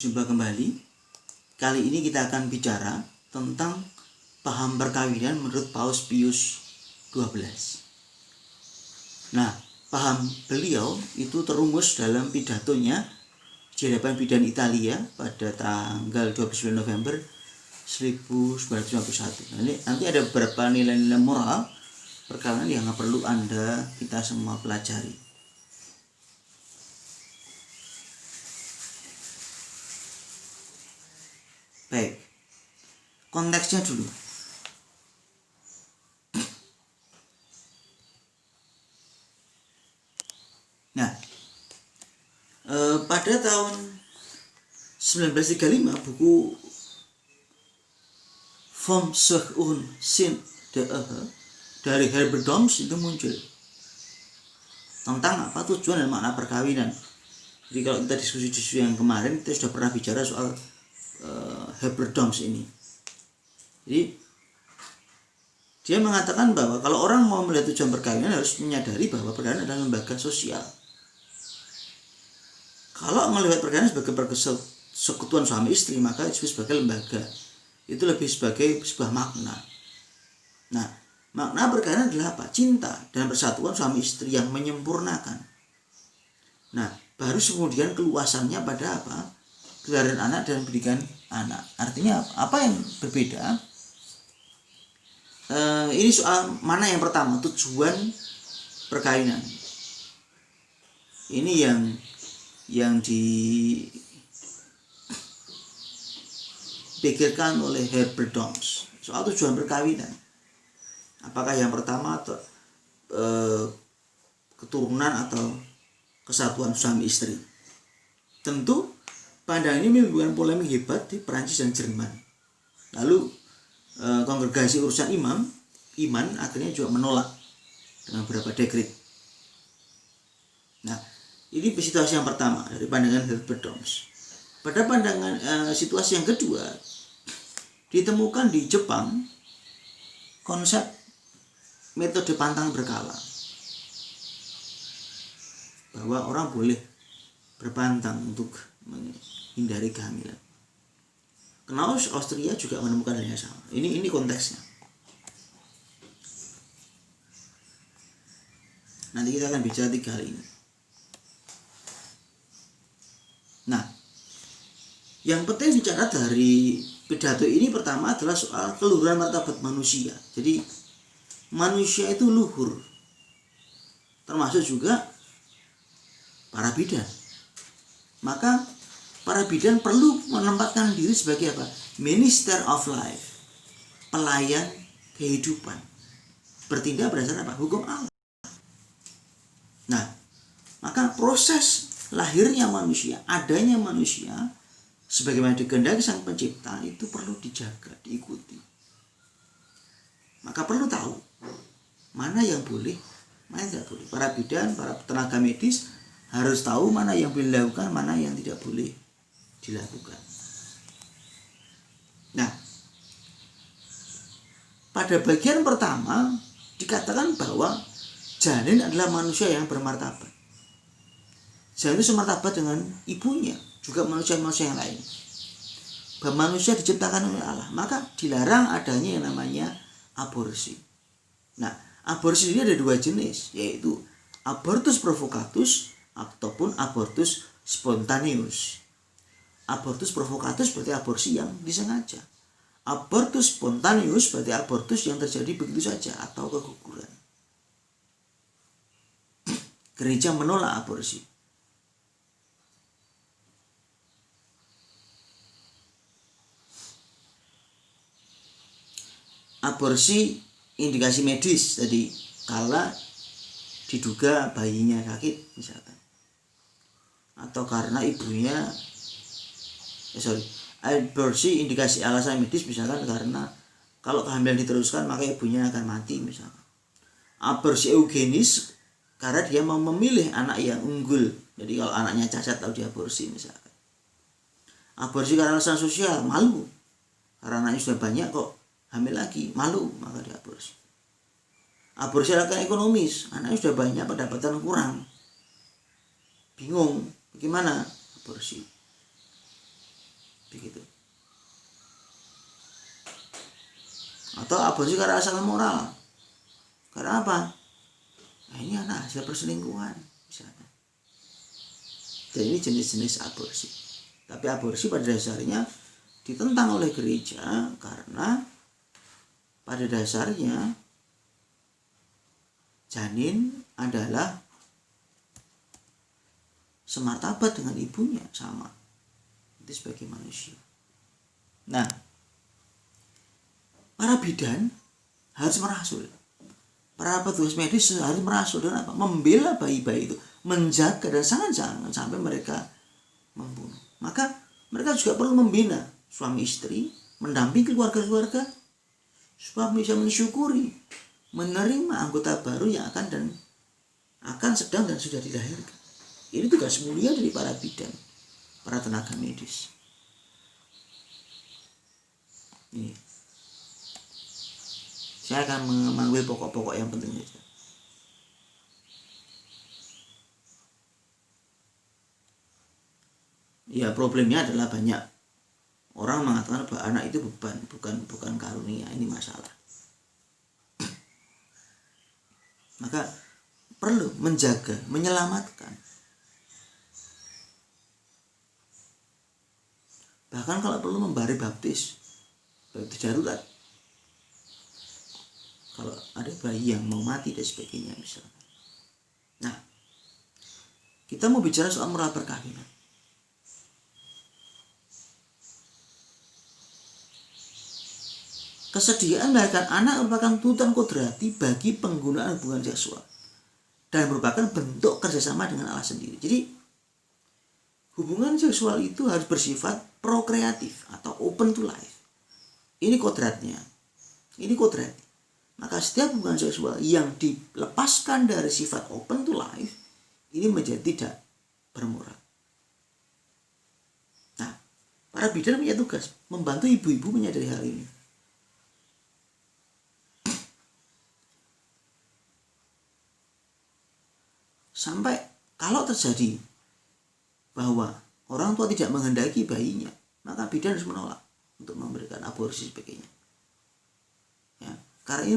Jumpa kembali. Kali ini kita akan bicara tentang paham perkawinan menurut Paus Pius XII. Nah, paham beliau itu terumus dalam pidatonya di hadapan bidan Italia pada tanggal 29 November 1991. Nanti ada beberapa nilai-nilai moral perkawinan yang perlu kita semua pelajari. Baik, konteksnya dulu. Nah, pada tahun 1935 buku Vom Sich und Sinn der Ehe dari Herbert Doms itu muncul tentang apa tujuan dan makna perkawinan. Jadi kalau kita diskusi yang kemarin kita sudah pernah bicara soal Herbert Doms ini. Jadi dia mengatakan bahwa kalau orang mau melihat tujuan perkawinan harus menyadari bahwa perkawinan adalah lembaga sosial. Kalau melihat perkawinan sebagai persekutuan suami istri, maka itu sebagai lembaga. Itu lebih sebagai sebuah makna. Nah, makna perkawinan adalah apa? Cinta dan persatuan suami istri yang menyempurnakan. Nah, baru kemudian keluasannya pada apa? Kelahiran anak dan pendidikan anak. Artinya apa yang berbeda? Ini soal mana yang pertama, tujuan perkawinan. Ini yang dipikirkan oleh Herbert Doms soal tujuan perkawinan. Apakah yang pertama atau keturunan atau kesatuan suami istri? Tentu pandangan ini menimbulkan polemik hebat di Perancis dan Jerman. Lalu kongregasi urusan iman akhirnya juga menolak dengan beberapa dekret. Nah, ini situasi yang pertama dari pandangan Herbert Doms. Pada pandangan situasi yang kedua, ditemukan di Jepang konsep metode pantang berkala, bahwa orang boleh berpantang untuk menghindari kehamilan. Kenapa Austria juga menemukan hal yang sama? Ini konteksnya. Nanti kita akan bicara 3 hal ini. Nah, yang penting bicara dari pidato ini pertama adalah soal keluhuran martabat manusia. Jadi manusia itu luhur, termasuk juga para bidan. Maka para bidan perlu menempatkan diri sebagai apa? Minister of life, pelayan kehidupan. Bertindak berdasarkan apa? Hukum Allah. Nah, maka proses lahirnya manusia, adanya manusia sebagaimana dikehendaki Sang Pencipta itu perlu dijaga, diikuti. Maka perlu tahu mana yang boleh, mana yang tidak boleh. Para bidan, para tenaga medis harus tahu mana yang boleh dilakukan, mana yang tidak boleh dilakukan. Nah, pada bagian pertama dikatakan bahwa janin adalah manusia yang bermartabat. Janin itu semartabat dengan ibunya, juga manusia-manusia yang lain. Bahwa manusia diciptakan oleh Allah, maka dilarang adanya yang namanya aborsi. Nah, aborsi ini ada 2 jenis, yaitu abortus provocatus ataupun abortus spontaneus. Abortus provocatus berarti aborsi yang disengaja. Abortus spontaneus berarti abortus yang terjadi begitu saja atau keguguran. Gereja menolak aborsi. Aborsi indikasi medis tadi kala diduga bayinya sakit misalkan, atau karena ibunya aborsi indikasi alasan medis misalkan karena kalau kehamilan diteruskan maka ibunya akan mati misalkan. Aborsi eugenis karena dia mau memilih anak yang unggul, jadi kalau anaknya cacat atau diaborsi misalkan. Aborsi karena alasan sosial, malu karena anaknya sudah banyak kok hamil lagi, malu maka diaborsi. Aborsi alasan ekonomis, anaknya sudah banyak pendapatan kurang, bingung bagaimana aborsi. Atau aborsi karena alasan moral. Karena apa? Nah, ini anak hasil perselingkuhan misalnya. Dan ini jenis-jenis aborsi. Tapi aborsi pada dasarnya ditentang oleh gereja karena pada dasarnya janin adalah semartabat dengan ibunya, sama. Itu sebagai manusia. Nah, para bidan harus merasul. Para petugas medis harus merasul dengan apa? Membela bayi-bayi itu, menjaga dan jangan sampai mereka membunuh. Maka mereka juga perlu membina suami istri, mendampingi keluarga-keluarga supaya bisa mensyukuri, menerima anggota baru yang akan sedang dan sudah dilahirkan. Ini tugas mulia dari para bidan, para tenaga medis. Ini. Saya akan mengambil pokok-pokok yang penting saja. Ya, problemnya adalah banyak orang mengatakan bahwa anak itu beban, bukan karunia. Ini masalah. Maka perlu menjaga, menyelamatkan. Bahkan kalau perlu memberi baptis darurat. Kalau ada bayi yang mau mati dan sebagainya misalnya. Nah, kita mau bicara soal moral perkawinan. Kesediaan melahirkan anak merupakan tuntutan kodrati bagi penggunaan hubungan seksual dan merupakan bentuk kerjasama dengan Allah sendiri. Jadi hubungan seksual itu harus bersifat prokreatif atau open to life. Ini kodratnya. Ini kodrat. Maka setiap hubungan seksual yang dilepaskan dari sifat open to life ini menjadi tidak bermoral. Nah, para bidan punya tugas membantu ibu-ibu menyadari hal ini. Sampai kalau terjadi bahwa orang tua tidak menghendaki bayinya, maka bidan harus menolak untuk memberikan aborsi sebagainya. Ya, karena ini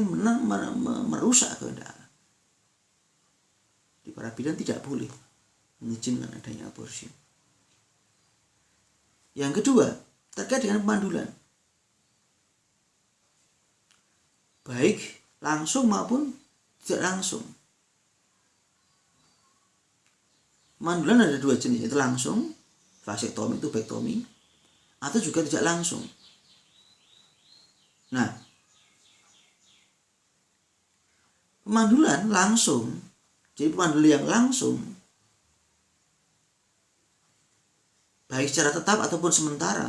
merusak kehendak Allah. Di para bidan tidak boleh mengizinkan adanya aborsi. Yang kedua, terkait dengan pemandulan. Baik langsung maupun tidak langsung. Pemandulan ada dua jenis, itu langsung, vasektomi, tubektomi, atau juga tidak langsung. Nah, pemandulan langsung, jadi pemandulan yang langsung, baik secara tetap ataupun sementara,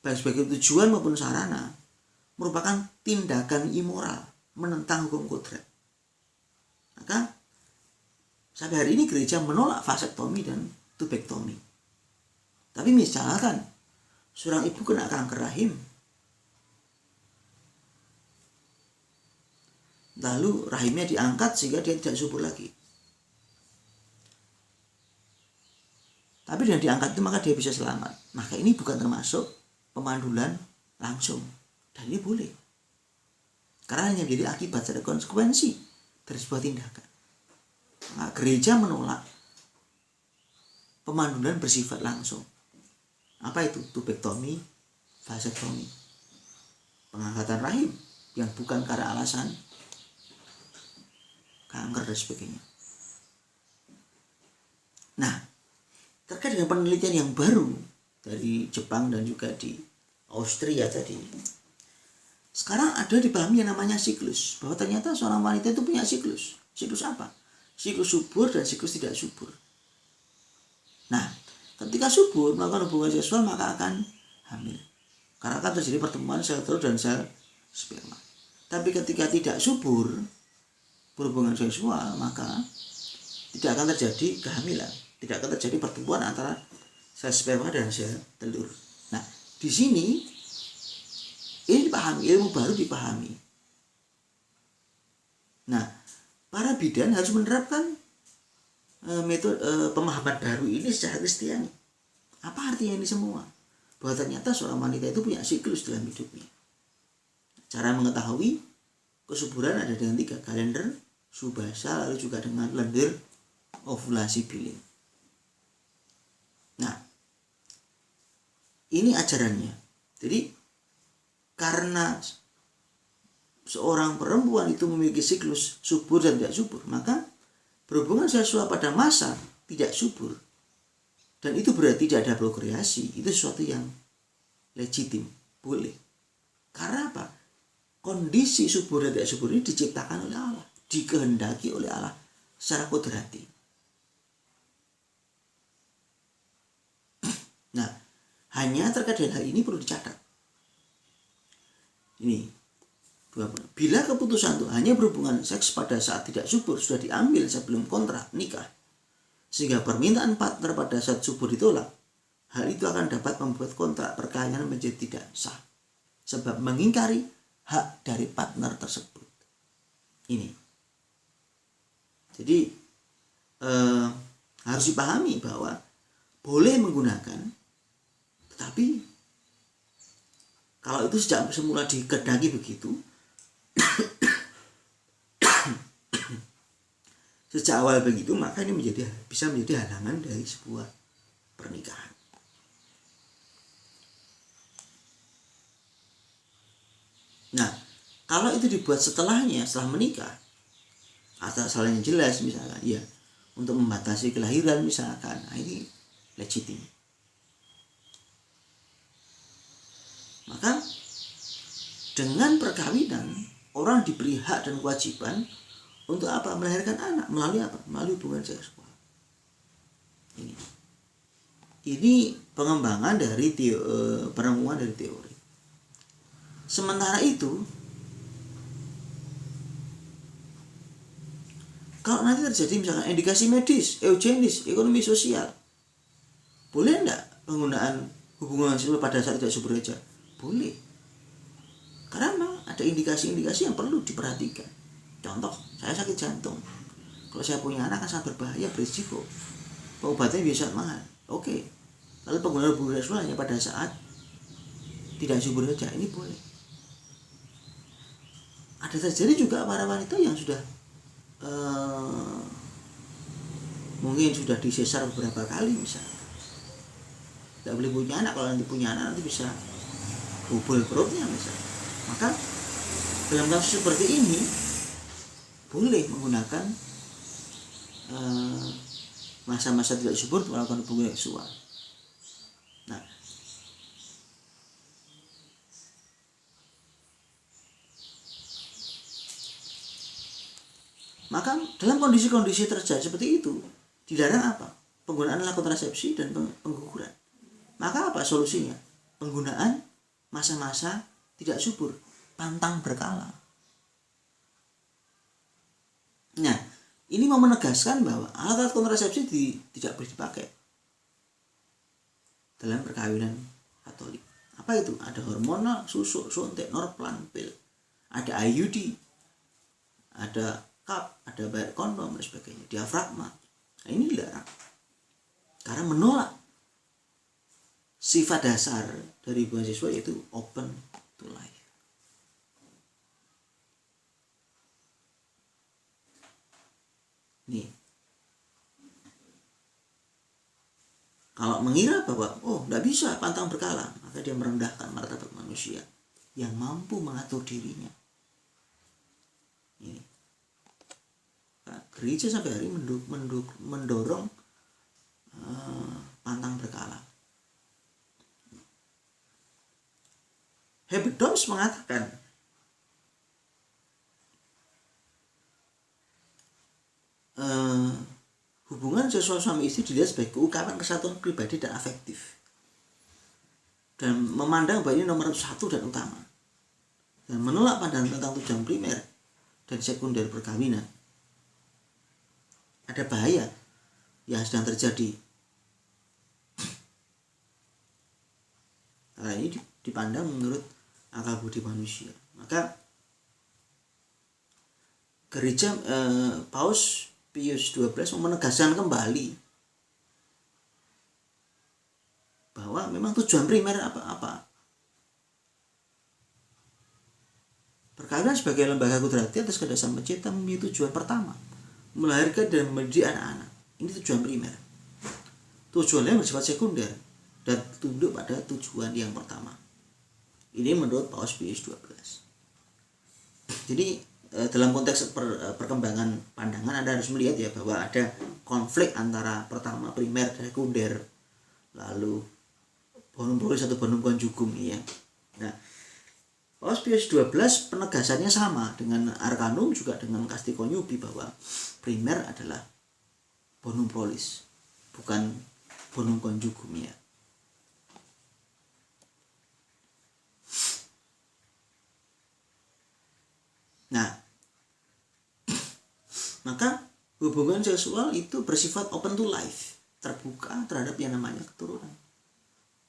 baik sebagai tujuan maupun sarana, merupakan tindakan immoral, menentang hukum kodrat. Maka sampai hari ini gereja menolak vasektomi dan tubektomi. Tapi misalkan seorang ibu kena kanker rahim, lalu rahimnya diangkat sehingga dia tidak subur lagi. Tapi dengan diangkat itu maka dia bisa selamat. Maka ini bukan termasuk pemandulan langsung. Dan ini boleh. Karena hanya menjadi akibat ada konsekuensi dari sebuah tindakan. Nah, gereja menolak pemandulan bersifat langsung. Apa itu? Tubektomi, vasektomi, pengangkatan rahim yang bukan karena alasan kanker dan sebagainya. Nah, terkait dengan penelitian yang baru dari Jepang dan juga di Austria tadi, sekarang ada dipahami yang namanya siklus, bahwa ternyata seorang wanita itu punya siklus. Siklus apa? Siklus subur dan siklus tidak subur. Nah, ketika subur melakukan hubungan seksual maka akan hamil, karena akan terjadi pertemuan sel telur dan sel sperma. Tapi ketika tidak subur berhubungan seksual maka tidak akan terjadi kehamilan, tidak akan terjadi pertemuan antara sel sperma dan sel telur. Nah, di sini ini dipahami, ilmu baru dipahami. Nah, para bidan harus menerapkan metode pemahaman baru ini secara Kristiani. Apa artinya ini semua? Bahwa ternyata seorang wanita itu punya siklus dalam hidupnya. Cara mengetahui kesuburan ada dengan 3, kalender, subasa, lalu juga dengan lendir ovulasi billing. Nah, ini ajarannya. Jadi karena seorang perempuan itu memiliki siklus subur dan tidak subur, maka berhubungan seksual pada masa tidak subur dan itu berarti tidak ada prokreasi, itu sesuatu yang legitim, boleh. Karena apa? Kondisi subur dan tidak subur ini diciptakan oleh Allah, dikehendaki oleh Allah secara kodrati. Nah, hanya terkait dengan hal ini perlu dicatat. Ini, bila keputusan untuk hanya berhubungan seks pada saat tidak subur sudah diambil sebelum kontrak nikah, sehingga permintaan partner pada saat subur ditolak, hal itu akan dapat membuat kontrak perkawinan menjadi tidak sah, sebab mengingkari hak dari partner tersebut. Ini. Jadi harus dipahami bahwa boleh menggunakan, tetapi kalau itu sejak semula dikehendaki begitu, sejak awal begitu, maka ini bisa menjadi halangan dari sebuah pernikahan. Nah, kalau itu dibuat setelahnya, setelah menikah, atau salahnya jelas misalkan, ya untuk membatasi kelahiran misalkan, nah ini legitim. Maka dengan perkawinan orang diberi hak dan kewajiban untuk apa? Melahirkan anak melalui apa? Melalui hubungan seksual. Ini pengembangan dari penemuan dari teori. Sementara itu, kalau nanti terjadi misalkan indikasi medis, eugenis, ekonomi sosial, boleh enggak penggunaan hubungan seksual pada saat tidak subur saja? Boleh. Karena memang ada indikasi-indikasi yang perlu diperhatikan. Contoh, saya sakit jantung. Kalau saya punya anak kan sangat berbahaya, berisiko. Pengobatannya bisa mahal. Oke. Lalu penggunaan hubungan seksual hanya pada saat tidak subur saja, ini boleh. Ada terjadi juga para wanita yang sudah mungkin sudah disesar beberapa kali misalnya. Tidak boleh punya anak, kalau nanti punya anak nanti bisa bubul perutnya misalnya. Maka dalam kasus seperti ini boleh menggunakan masa-masa tidak subur untuk melakukan hubungan seksual. Nah, maka dalam kondisi-kondisi terjadi seperti itu dilarang apa? Penggunaan alat kontrasepsi dan pengguguran. Maka apa solusinya? Penggunaan masa-masa tidak subur, pantang berkala. Nah, ini mau menegaskan bahwa alat kontrasepsi tidak boleh dipakai dalam perkawinan Katolik. Apa itu? Ada hormonal, susuk, suntik, norplan, pil, ada IUD, ada cup, ada bayar kondom dan sebagainya, diafragma. Nah, ini dilarang karena menolak sifat dasar dari hubungan seksual, yaitu open to life. Nih, kalau mengira bahwa tidak bisa pantang berkala, maka dia merendahkan martabat manusia yang mampu mengatur dirinya. Ini. Nah, gereja sampai hari mendorong pantang berkala. Herbert Doms mengatakan hubungan seksual suami istri dilihat sebagai keungkapan kesatuan pribadi dan afektif, dan memandang bahwa ini nomor satu dan utama, dan menolak pandangan tentang tujuan primer dan sekunder perkawinan. Ada bahaya yang sedang terjadi. Nah, ini dipandang menurut akal budi manusia. Maka gereja Paus Pius XII menegaskan kembali bahwa memang tujuan primer apa? Perkawinan sebagai lembaga kudrati atas kehendak Sang Pencipta memiliki tujuan pertama, melahirkan dan mendidik anak-anak. Ini tujuan primer. Tujuan lain bersifat sekunder dan tunduk pada tujuan yang pertama. Ini menurut Paus Pius XII. Jadi dalam konteks perkembangan pandangan Anda harus melihat ya bahwa ada konflik antara pertama primer dan sekunder, lalu bonum prolis atau bonum conjugum ya. Nah, Paus Pius XII penegasannya sama dengan Arkanum juga dengan Casti Connubii bahwa primer adalah bonum prolis, bukan bonum conjugum ya. Nah, maka hubungan seksual itu bersifat open to life, terbuka terhadap yang namanya keturunan,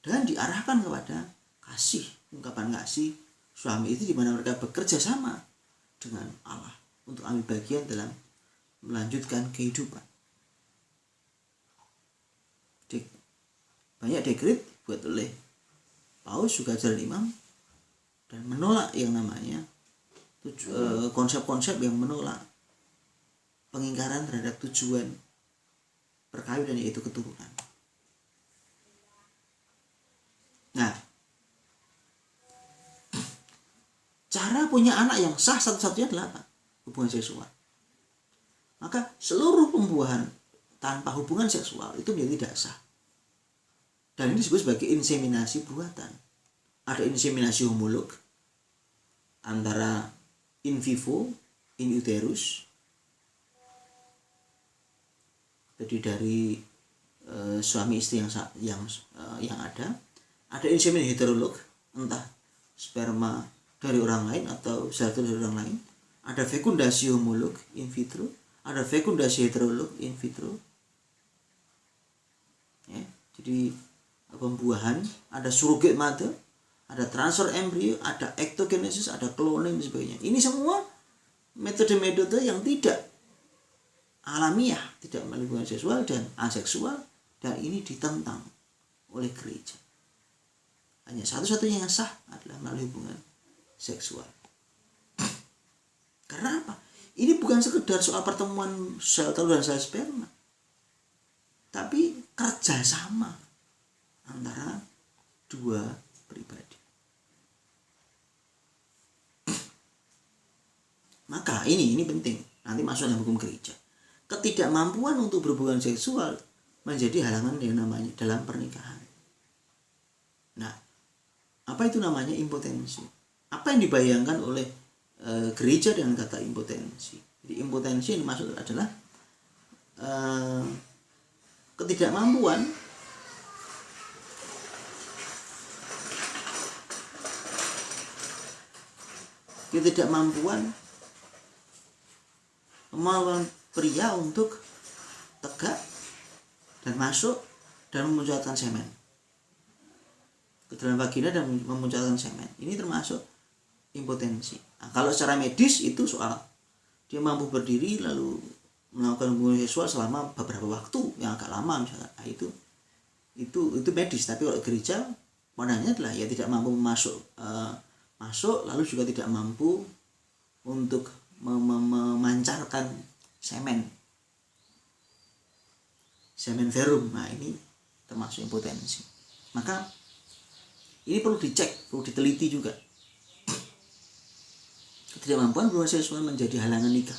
dan diarahkan kepada kasih, ungkapan kasih suami itu di mana mereka bekerja sama dengan Allah untuk ambil bagian dalam melanjutkan kehidupan. Banyak dekret buat oleh Paus juga jalan imam dan menolak yang namanya konsep-konsep yang menolak pengingkaran terhadap tujuan perkawinan yaitu keturunan. Nah, cara punya anak yang sah satu-satunya adalah apa? Hubungan seksual. Maka seluruh pembuahan tanpa hubungan seksual itu menjadi tidak sah. Dan ini disebut sebagai inseminasi buatan. Ada inseminasi homolog antara in vivo, in uterus. Jadi dari suami istri yang ada inseminasi heterolog, entah sperma dari orang lain atau sel dari orang lain. Ada fekundasi homolog in vitro, ada fekundasi heterolog in vitro. Ya, jadi pembuahan, ada surrogate mother, ada transfer embrio, ada ectogenesis, ada cloning dan sebagainya. Ini semua metode-metode yang tidak alamiah, tidak melalui hubungan seksual dan aseksual, dan ini ditentang oleh gereja. Hanya satu-satunya yang sah adalah melalui hubungan seksual. Karena apa? Ini bukan sekedar soal pertemuan sel telur dan sel sperma, tapi kerjasama antara dua pribadi. Maka ini penting, nanti masuk dalam hukum gereja. Ketidakmampuan untuk berhubungan seksual menjadi halangan yang namanya dalam pernikahan. Nah, apa itu namanya impotensi? Apa yang dibayangkan oleh gereja dengan kata impotensi? Jadi impotensi yang dimaksud adalah ketidakmampuan kemauan pria untuk tegak dan masuk dan memunculkan semen ke dalam vagina dan memunculkan semen. Ini termasuk impotensi. Nah, kalau secara medis itu soal dia mampu berdiri lalu melakukan hubungan seksual selama beberapa waktu yang agak lama misalkan. Nah, itu medis. Tapi kalau gereja pandangannya adalah ya tidak mampu masuk lalu juga tidak mampu untuk memancarkan semen verum. Nah, ini termasuk impotensi. Maka ini perlu dicek, perlu diteliti juga. Ketidakmampuan berhubungan seksual menjadi halangan nikah.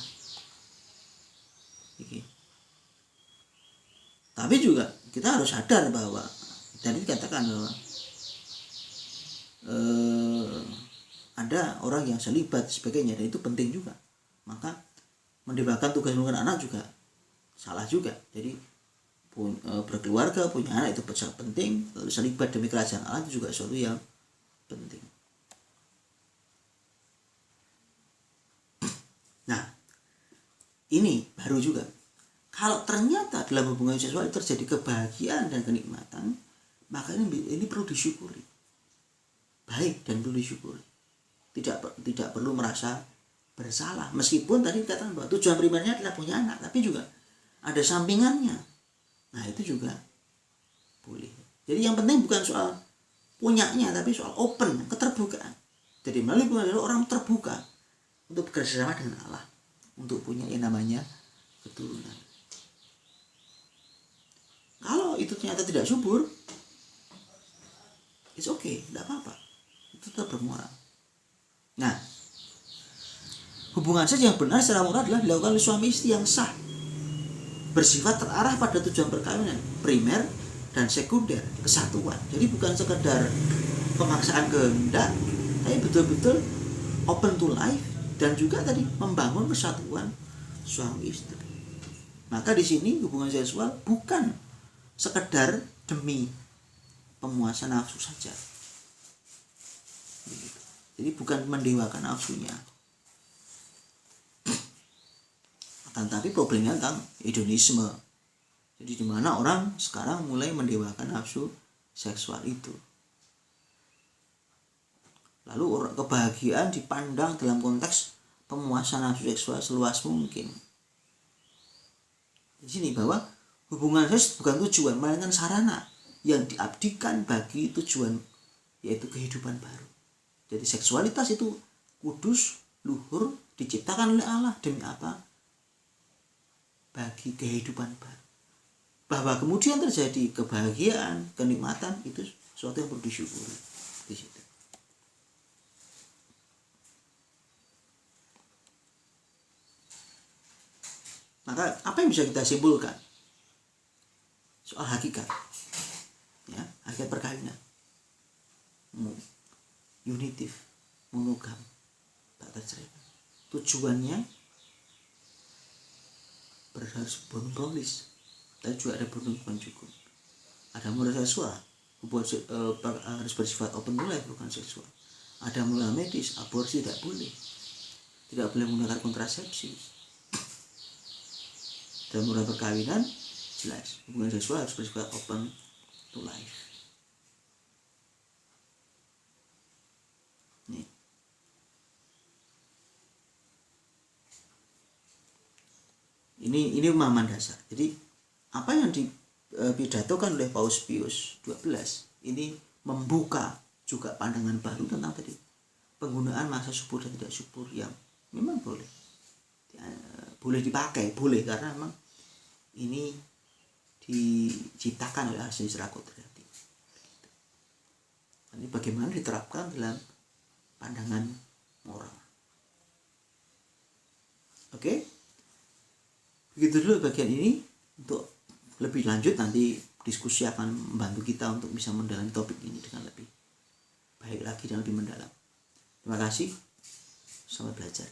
Tapi juga kita harus sadar bahwa tadi dikatakan bahwa ada orang yang selibat sebagainya, dan itu penting juga. Maka mendewakan tugas mengurus anak juga salah juga. Jadi berkeluarga, punya anak itu sangat penting. Lalu selibat demi kerajaan Allah itu juga sesuatu yang penting. Nah, ini baru juga. Kalau ternyata dalam hubungan seksual terjadi kebahagiaan dan kenikmatan, maka ini perlu disyukuri. Baik dan perlu disyukuri. Tidak perlu merasa bersalah. Meskipun tadi dikatakan bahwa tujuan primernya adalah punya anak, tapi juga ada sampingannya. Nah, itu juga boleh. Jadi yang penting bukan soal punyanya, tapi soal open, keterbukaan. Jadi melalui hubungan orang terbuka untuk bekerja sama dengan Allah untuk punya yang namanya keturunan. Kalau itu ternyata tidak subur, it's okay, tidak apa-apa, itu tetap bermuara. Nah, hubungan seks yang benar secara moral adalah dilakukan oleh suami istri yang sah, bersifat terarah pada tujuan perkawinan primer dan sekunder, kesatuan. Jadi bukan sekedar pemaksaan kehendak, tapi betul-betul open to life dan juga tadi membangun persatuan suami istri. Maka di sini hubungan seksual bukan sekedar demi pemuasan nafsu saja. Jadi bukan mendewakan nafsunya. Akan tapi problemnya tentang hedonisme. Jadi di mana orang sekarang mulai mendewakan nafsu seksual itu. Lalu kebahagiaan dipandang dalam konteks pemuasan nafsu seksual seluas mungkin. Di sini bahwa hubungan seks bukan tujuan, melainkan sarana yang diabdikan bagi tujuan, yaitu kehidupan baru. Jadi seksualitas itu kudus, luhur, diciptakan oleh Allah demi apa? Bagi kehidupan baru. Bahwa kemudian terjadi kebahagiaan, kenikmatan, itu sesuatu yang perlu disyukuri di situ. Maka apa yang bisa kita simpulkan soal hakikat, ya, hakikat perkawinan, unitif, monogam, tak tercerai. Tujuannya harus bonum prolis, tapi juga ada bonum conjugum. Ada moral seksual, harus bersifat open to life, bukan seksual. Ada moral medis, aborsi tidak boleh menggunakan kontrasepsi. Dan moral perkawinan jelas, hubungan seksual harus bersifat open to life. Nih. Ini pemahaman dasar. Jadi apa yang dipidatokan oleh Paus Pius XII ini membuka juga pandangan baru tentang tadi penggunaan masa subur dan tidak subur yang memang boleh dipakai, boleh, karena memang ini diciptakan oleh hasil secara kodrati. Ini bagaimana diterapkan dalam pandangan moral. Oke, begitu dulu bagian ini. Untuk lebih lanjut nanti diskusi akan membantu kita untuk bisa mendalami topik ini dengan lebih baik lagi dan lebih mendalam. Terima kasih, selamat belajar.